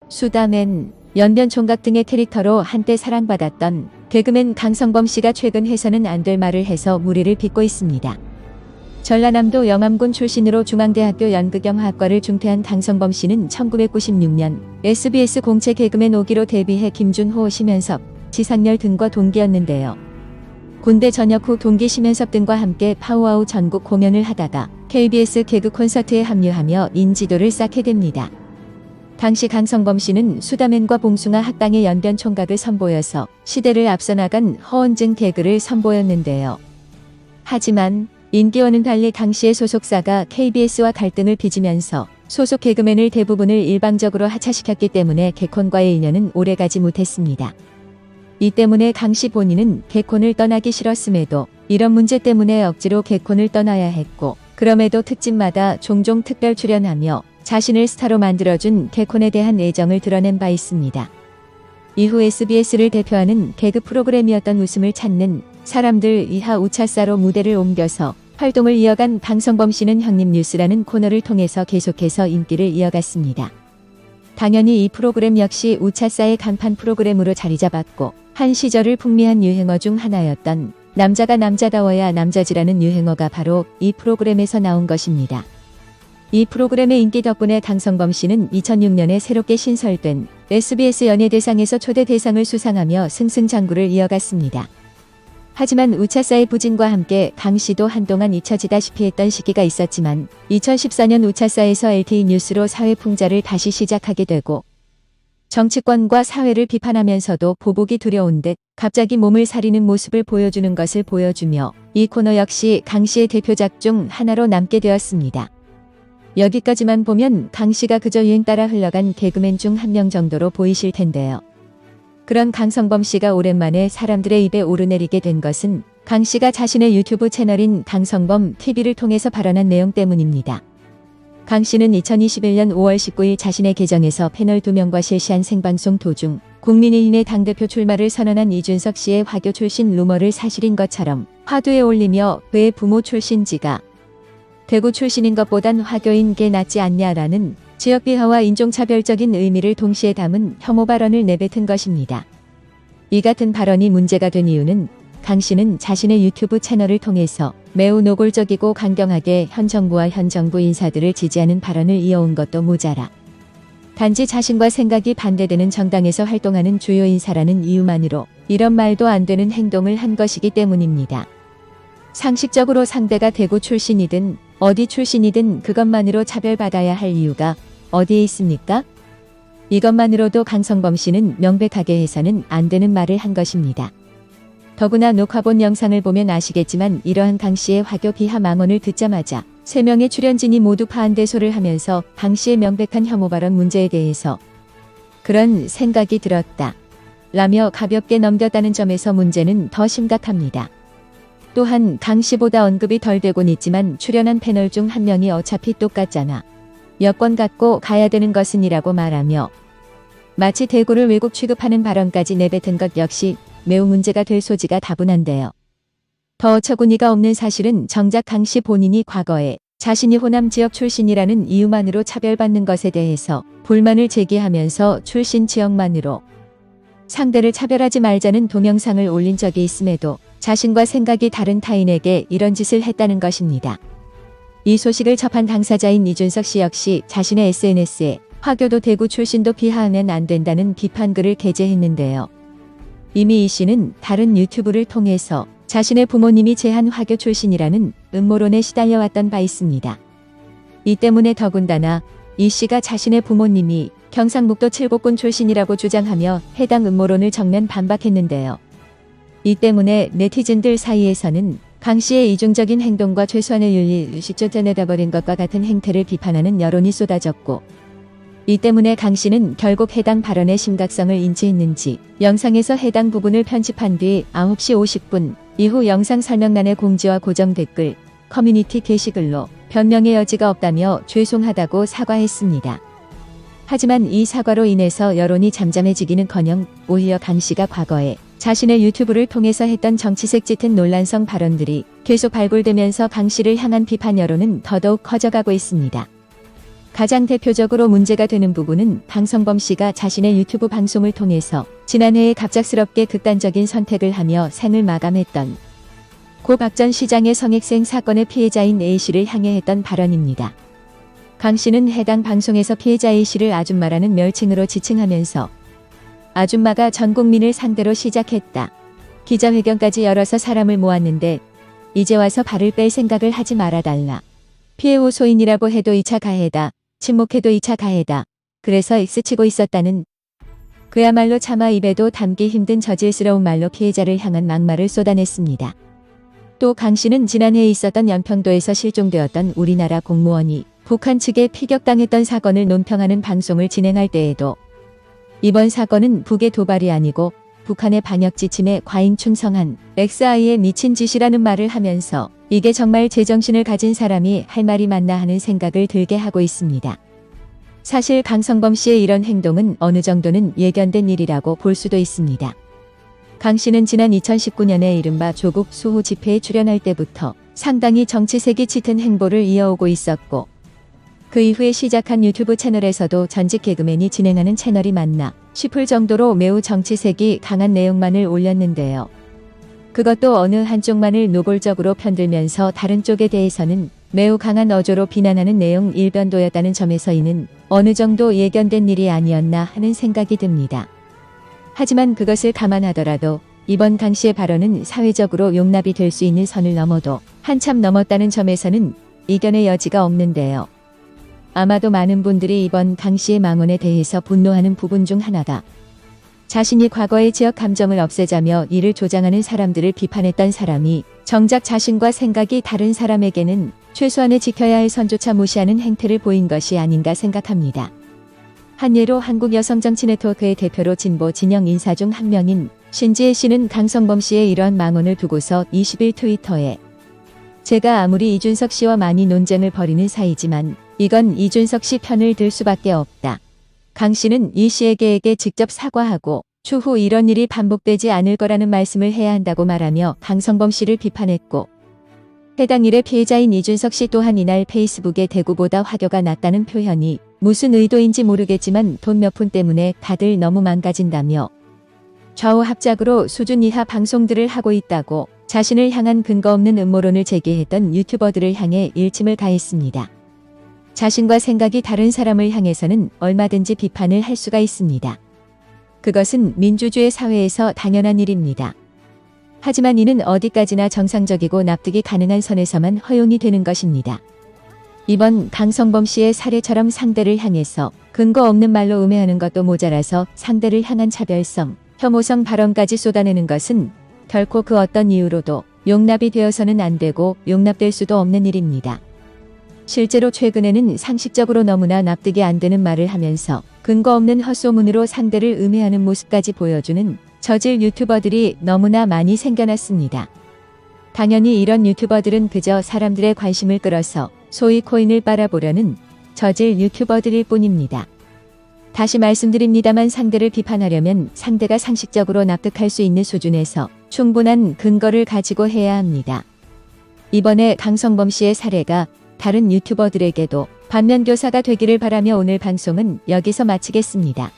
수다맨, 연변 총각 등의 캐릭터로 한때 사랑받았던 개그맨 강성범 씨가 최근 해서는 안 될 말을 해서 무리를 빚고 있습니다. 전라남도 영암군 출신으로 중앙대학교 연극영화학과를 중퇴한 강성범 씨는 1996년 SBS 공채 개그맨 5기로 데뷔해 김준호, 심연섭, 지상렬 등과 동기였는데요. 군대 전역 후 동기 심연섭 등과 함께 파워아웃 전국 공연을 하다가 KBS 개그 콘서트에 합류하며 인지도를 쌓게 됩니다. 당시 강성범 씨는 수다맨과 봉숭아 학당의 연변 총각을 선보여서 시대를 앞서 나간 허언증 개그를 선보였는데요. 하지만 인기와는 달리 당시의 소속사가 KBS와 갈등을 빚으면서 소속 개그맨을 대부분을 일방적으로 하차시켰기 때문에 개콘과의 인연은 오래가지 못했습니다. 이 때문에 강 씨 본인은 개콘을 떠나기 싫었음에도 이런 문제 때문에 억지로 개콘을 떠나야 했고, 그럼에도 특집마다 종종 특별 출연하며 자신을 스타로 만들어준 개콘에 대한 애정을 드러낸 바 있습니다. 이후 SBS를 대표하는 개그 프로그램이었던 웃음을 찾는 사람들 이하 우차사로 무대를 옮겨서 활동을 이어간 강성범 씨는 형님 뉴스라는 코너를 통해서 계속해서 인기를 이어갔습니다. 당연히 이 프로그램 역시 우차사의 간판 프로그램으로 자리 잡았고, 한 시절을 풍미한 유행어 중 하나였던 남자가 남자다워야 남자지라는 유행어가 바로 이 프로그램에서 나온 것입니다. 이 프로그램의 인기 덕분에 강성범 씨는 2006년에 새롭게 신설된 SBS 연예대상에서 초대 대상을 수상하며 승승장구를 이어갔습니다. 하지만 우차사의 부진과 함께 강 씨도 한동안 잊혀지다시피 했던 시기가 있었지만 2014년 우차사에서 LTE 뉴스로 사회풍자를 다시 시작하게 되고, 정치권과 사회를 비판하면서도 보복이 두려운 듯 갑자기 몸을 사리는 모습을 보여주는 것을 보여주며 이 코너 역시 강 씨의 대표작 중 하나로 남게 되었습니다. 여기까지만 보면 강 씨가 그저 유행 따라 흘러간 개그맨 중 한 명 정도로 보이실 텐데요. 그런 강성범 씨가 오랜만에 사람들의 입에 오르내리게 된 것은 강 씨가 자신의 유튜브 채널인 강성범 TV를 통해서 발언한 내용 때문입니다. 강 씨는 2021년 5월 19일 자신의 계정에서 패널 2명과 실시한 생방송 도중 국민의힘의 당대표 출마를 선언한 이준석 씨의 화교 출신 루머를 사실인 것처럼 화두에 올리며 그의 부모 출신지가 대구 출신인 것보단 화교인 게 낫지 않냐라는 지역 비하와 인종차별적인 의미를 동시에 담은 혐오 발언을 내뱉은 것입니다. 이 같은 발언이 문제가 된 이유는 강 씨는 자신의 유튜브 채널을 통해서 매우 노골적이고 강경하게 현 정부와 현 정부 인사들을 지지하는 발언을 이어온 것도 모자라 단지 자신과 생각이 반대되는 정당에서 활동하는 주요 인사라는 이유만으로 이런 말도 안 되는 행동을 한 것이기 때문입니다. 상식적으로 상대가 대구 출신이든 어디 출신이든 그것만으로 차별받아야 할 이유가 어디에 있습니까? 이것만으로도 강성범 씨는 명백하게 해서는 안 되는 말을 한 것입니다. 더구나 녹화본 영상을 보면 아시겠지만 이러한 강 씨의 화교 비하 망언을 듣자마자 3명의 출연진이 모두 파한대소를 하면서 강 씨의 명백한 혐오 발언 문제에 대해서 그런 생각이 들었다 라며 가볍게 넘겼다는 점에서 문제는 더 심각합니다. 또한 강 씨보다 언급이 덜 되곤 있지만 출연한 패널 중 한 명이 어차피 똑같잖아. 여권 갖고 가야 되는 것은 이라고 말하며 마치 대구를 왜곡 취급하는 발언까지 내뱉은 것 역시 매우 문제가 될 소지가 다분한데요. 더 어처구니가 없는 사실은 정작 강 씨 본인이 과거에 자신이 호남 지역 출신이라는 이유만으로 차별받는 것에 대해서 불만을 제기하면서 출신 지역만으로 상대를 차별하지 말자는 동영상을 올린 적이 있음에도 자신과 생각이 다른 타인에게 이런 짓을 했다는 것입니다. 이 소식을 접한 당사자인 이준석 씨 역시 자신의 SNS에 화교도 대구 출신도 비하하면 안 된다는 비판글을 게재했는데요. 이미 이 씨는 다른 유튜브를 통해서 자신의 부모님이 제한 화교 출신이라는 음모론에 시달려왔던 바 있습니다. 이 때문에 더군다나 이 씨가 자신의 부모님이 경상북도 칠곡군 출신이라고 주장하며 해당 음모론을 정면 반박했는데요. 이 때문에 네티즌들 사이에서는 강 씨의 이중적인 행동과 최소한의 윤리의식 쫓아내다버린 것과 같은 행태를 비판하는 여론이 쏟아졌고, 이 때문에 강 씨는 결국 해당 발언의 심각성을 인지했는지 영상에서 해당 부분을 편집한 뒤 9시 50분 이후 영상 설명란의 공지와 고정 댓글, 커뮤니티 게시글로 변명의 여지가 없다며 죄송하다고 사과했습니다. 하지만 이 사과로 인해서 여론이 잠잠해지기는커녕 오히려 강 씨가 과거에 자신의 유튜브를 통해서 했던 정치색 짙은 논란성 발언들이 계속 발굴되면서 강 씨를 향한 비판 여론은 더더욱 커져가고 있습니다. 가장 대표적으로 문제가 되는 부분은 강성범 씨가 자신의 유튜브 방송을 통해서 지난해에 갑작스럽게 극단적인 선택을 하며 생을 마감했던 고 박 전 시장의 성액생 사건의 피해자인 A씨를 향해 했던 발언입니다. 강 씨는 해당 방송에서 피해자 A씨를 아줌마라는 멸칭으로 지칭하면서 아줌마가 전 국민을 상대로 시작했다. 기자회견까지 열어서 사람을 모았는데 이제 와서 발을 뺄 생각을 하지 말아달라. 피해 호소인이라고 해도 2차 가해다. 침묵해도 2차 가해다. 그래서 X치고 있었다는 그야말로 차마 입에도 담기 힘든 저질스러운 말로 피해자를 향한 막말을 쏟아냈습니다. 또 강 씨는 지난해에 있었던 연평도에서 실종되었던 우리나라 공무원이 북한 측에 피격당했던 사건을 논평하는 방송을 진행할 때에도 이번 사건은 북의 도발이 아니고 북한의 반역 지침에 과잉 충성한 XI의 미친 짓이라는 말을 하면서 이게 정말 제정신을 가진 사람이 할 말이 맞나 하는 생각을 들게 하고 있습니다. 사실 강성범 씨의 이런 행동은 어느 정도는 예견된 일이라고 볼 수도 있습니다. 강 씨는 지난 2019년에 이른바 조국 수호 집회에 출연할 때부터 상당히 정치색이 짙은 행보를 이어오고 있었고 그 이후에 시작한 유튜브 채널에서도 전직 개그맨이 진행하는 채널이 맞나 싶을 정도로 매우 정치색이 강한 내용만을 올렸는데요. 그것도 어느 한쪽만을 노골적으로 편들면서 다른 쪽에 대해서는 매우 강한 어조로 비난하는 내용 일변도였다는 점에서 이는 어느 정도 예견된 일이 아니었나 하는 생각이 듭니다. 하지만 그것을 감안하더라도 이번 강 씨의 발언은 사회적으로 용납이 될 수 있는 선을 넘어도 한참 넘었다는 점에서는 이견의 여지가 없는데요. 아마도 많은 분들이 이번 강 씨의 망언에 대해서 분노하는 부분 중 하나가 자신이 과거의 지역 감정을 없애자며 이를 조장하는 사람들을 비판했던 사람이 정작 자신과 생각이 다른 사람에게는 최소한의 지켜야 할 선조차 무시하는 행태를 보인 것이 아닌가 생각합니다. 한 예로 한국 여성 정치 네트워크의 대표로 진보 진영 인사 중 한 명인 신지혜 씨는 강성범 씨의 이러한 망언을 두고서 20일 트위터에 제가 아무리 이준석 씨와 많이 논쟁을 벌이는 사이지만 이건 이준석 씨 편을 들 수밖에 없다. 강 씨는 이 씨에게 직접 사과하고 추후 이런 일이 반복되지 않을 거라는 말씀을 해야 한다고 말하며 강성범 씨를 비판했고 해당 일의 피해자인 이준석 씨 또한 이날 페이스북에 대구보다 화교가 낫다는 표현이 무슨 의도인지 모르겠지만 돈 몇 푼 때문에 다들 너무 망가진다며 좌우합작으로 수준 이하 방송들을 하고 있다고 자신을 향한 근거 없는 음모론을 제기했던 유튜버들을 향해 일침을 가했습니다. 자신과 생각이 다른 사람을 향해서는 얼마든지 비판을 할 수가 있습니다. 그것은 민주주의 사회에서 당연한 일입니다. 하지만 이는 어디까지나 정상적이고 납득이 가능한 선에서만 허용이 되는 것입니다. 이번 강성범 씨의 사례처럼 상대를 향해서 근거 없는 말로 음해하는 것도 모자라서 상대를 향한 차별성, 혐오성 발언까지 쏟아내는 것은 결코 그 어떤 이유로도 용납이 되어서는 안 되고 용납될 수도 없는 일입니다. 실제로 최근에는 상식적으로 너무나 납득이 안 되는 말을 하면서 근거 없는 헛소문으로 상대를 음해하는 모습까지 보여주는 저질 유튜버들이 너무나 많이 생겨났습니다. 당연히 이런 유튜버들은 그저 사람들의 관심을 끌어서 소위 코인을 빨아보려는 저질 유튜버들일 뿐입니다. 다시 말씀드립니다만 상대를 비판하려면 상대가 상식적으로 납득할 수 있는 수준에서 충분한 근거를 가지고 해야 합니다. 이번에 강성범 씨의 사례가 다른 유튜버들에게도 반면교사가 되기를 바라며 오늘 방송은 여기서 마치겠습니다.